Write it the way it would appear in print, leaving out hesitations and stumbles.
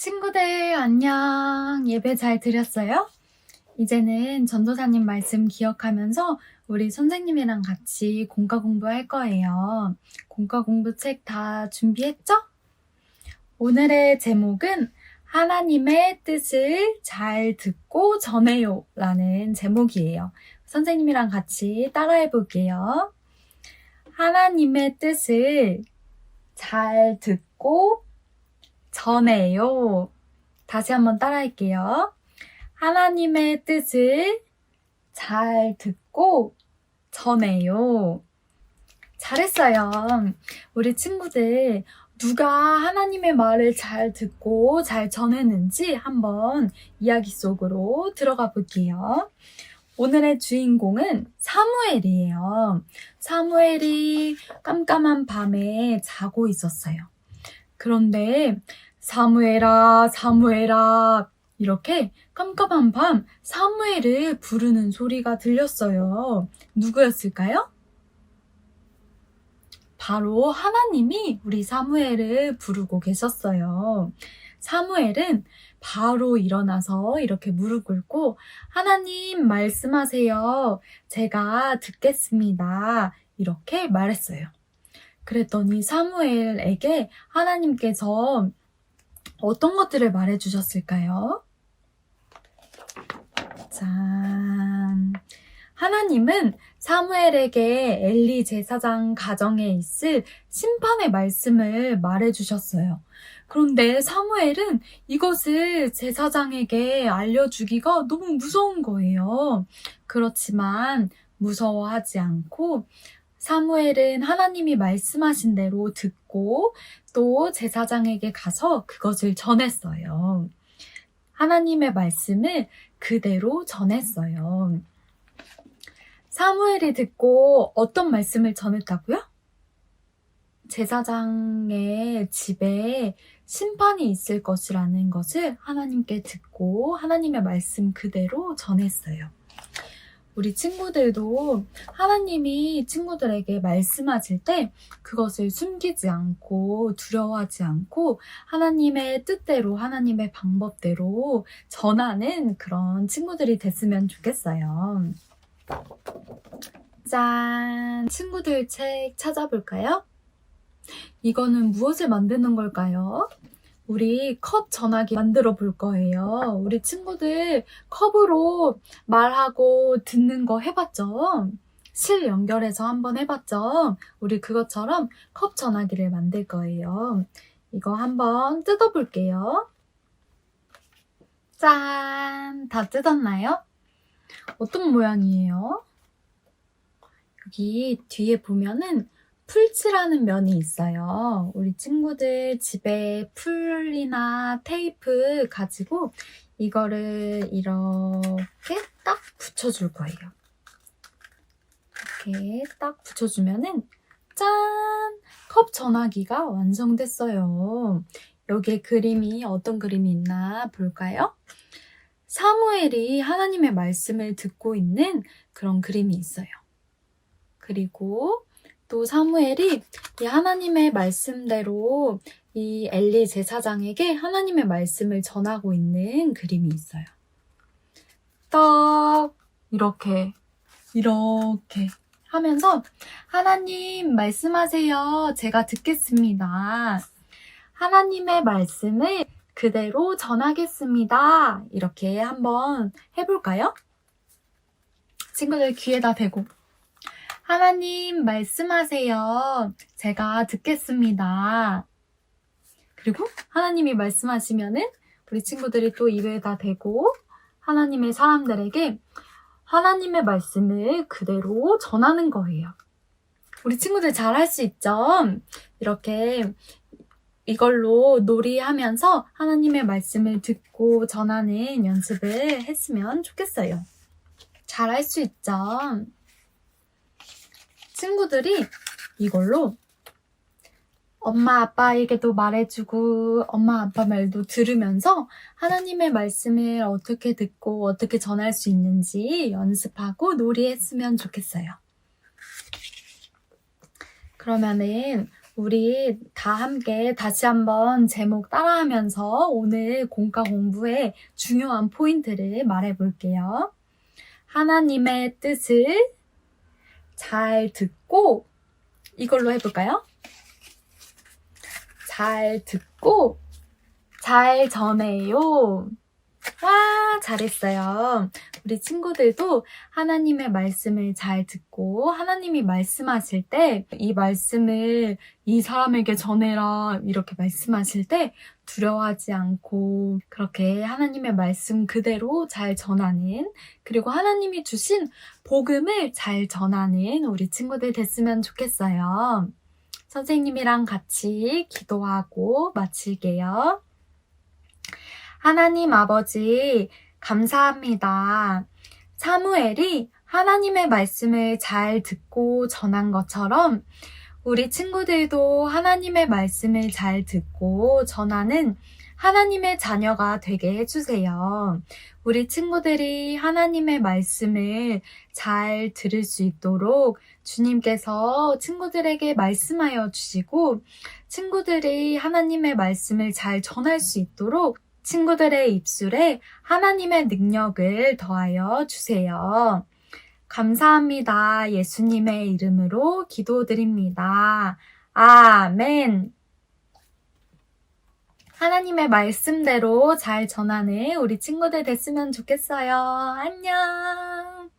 친구들 안녕. 예배 잘 드렸어요? 이제는 전도사님 말씀 기억하면서 우리 선생님이랑 같이 공과 공부할 거예요. 공과 공부 책 다 준비했죠? 오늘의 제목은 하나님의 뜻을 잘 듣고 전해요 라는 제목이에요. 선생님이랑 같이 따라해 볼게요. 하나님의 뜻을 잘 듣고 전해요. 다시 한번 따라할게요. 하나님의 뜻을 잘 듣고 전해요. 잘했어요. 우리 친구들 누가 하나님의 말을 잘 듣고 잘 전했는지 한번 이야기 속으로 들어가 볼게요. 오늘의 주인공은 사무엘이에요. 사무엘이 깜깜한 밤에 자고 있었어요. 그런데 사무엘아, 사무엘아 이렇게 깜깜한 밤 사무엘을 부르는 소리가 들렸어요. 누구였을까요? 바로 하나님이 우리 사무엘을 부르고 계셨어요. 사무엘은 바로 일어나서 이렇게 무릎 꿇고 하나님 말씀하세요. 제가 듣겠습니다. 이렇게 말했어요. 그랬더니 사무엘에게 하나님께서 어떤 것들을 말해주셨을까요? 짠! 하나님은 사무엘에게 엘리 제사장 가정에 있을 심판의 말씀을 말해주셨어요. 그런데 사무엘은 이것을 제사장에게 알려주기가 너무 무서운 거예요. 그렇지만 무서워하지 않고 사무엘은 하나님이 말씀하신 대로 듣고 또 제사장에게 가서 그것을 전했어요. 하나님의 말씀을 그대로 전했어요. 사무엘이 듣고 어떤 말씀을 전했다고요? 제사장의 집에 심판이 있을 것이라는 것을 하나님께 듣고 하나님의 말씀 그대로 전했어요. 우리 친구들도 하나님이 친구들에게 말씀하실 때 그것을 숨기지 않고 두려워하지 않고 하나님의 뜻대로 하나님의 방법대로 전하는 그런 친구들이 됐으면 좋겠어요. 짠! 친구들 책 찾아볼까요? 이거는 무엇을 만드는 걸까요? 우리 컵 전화기 만들어 볼 거예요. 우리 친구들 컵으로 말하고 듣는 거 해봤죠? 실 연결해서 한번 해봤죠? 우리 그것처럼 컵 전화기를 만들 거예요. 이거 한번 뜯어볼게요. 짠! 다 뜯었나요? 어떤 모양이에요? 여기 뒤에 보면은 풀칠하는 면이 있어요. 우리 친구들 집에 풀이나 테이프 가지고 이거를 이렇게 딱 붙여줄 거예요. 이렇게 딱 붙여주면은 짠! 컵 전화기가 완성됐어요. 여기에 그림이 어떤 그림이 있나 볼까요? 사무엘이 하나님의 말씀을 듣고 있는 그런 그림이 있어요. 그리고 또 사무엘이 이 하나님의 말씀대로 이 엘리 제사장에게 하나님의 말씀을 전하고 있는 그림이 있어요. 딱 이렇게 하면서 하나님 말씀하세요. 제가 듣겠습니다. 하나님의 말씀을 그대로 전하겠습니다. 이렇게 한번 해볼까요? 친구들 귀에다 대고 하나님 말씀하세요. 제가 듣겠습니다. 그리고 하나님이 말씀하시면은 우리 친구들이 또 입에다 대고 하나님의 사람들에게 하나님의 말씀을 그대로 전하는 거예요. 우리 친구들 잘할 수 있죠? 이렇게 이걸로 놀이하면서 하나님의 말씀을 듣고 전하는 연습을 했으면 좋겠어요. 잘할 수 있죠? 친구들이 이걸로 엄마 아빠에게도 말해주고 엄마 아빠 말도 들으면서 하나님의 말씀을 어떻게 듣고 어떻게 전할 수 있는지 연습하고 놀이했으면 좋겠어요. 그러면은 우리 다 함께 다시 한번 제목 따라하면서 오늘 공과 공부의 중요한 포인트를 말해볼게요. 하나님의 뜻을 잘 듣고, 이걸로 해볼까요? 잘 듣고 잘 전해요. 와, 잘했어요. 우리 친구들도 하나님의 말씀을 잘 듣고 하나님이 말씀하실 때 이 말씀을 이 사람에게 전해라 이렇게 말씀하실 때 두려워하지 않고 그렇게 하나님의 말씀 그대로 잘 전하는, 그리고 하나님이 주신 복음을 잘 전하는 우리 친구들 됐으면 좋겠어요. 선생님이랑 같이 기도하고 마칠게요. 하나님 아버지, 감사합니다. 사무엘이 하나님의 말씀을 잘 듣고 전한 것처럼 우리 친구들도 하나님의 말씀을 잘 듣고 전하는 하나님의 자녀가 되게 해주세요. 우리 친구들이 하나님의 말씀을 잘 들을 수 있도록 주님께서 친구들에게 말씀하여 주시고 친구들이 하나님의 말씀을 잘 전할 수 있도록 친구들의 입술에 하나님의 능력을 더하여 주세요. 감사합니다. 예수님의 이름으로 기도드립니다. 아멘. 하나님의 말씀대로 잘 전하는 우리 친구들 됐으면 좋겠어요. 안녕.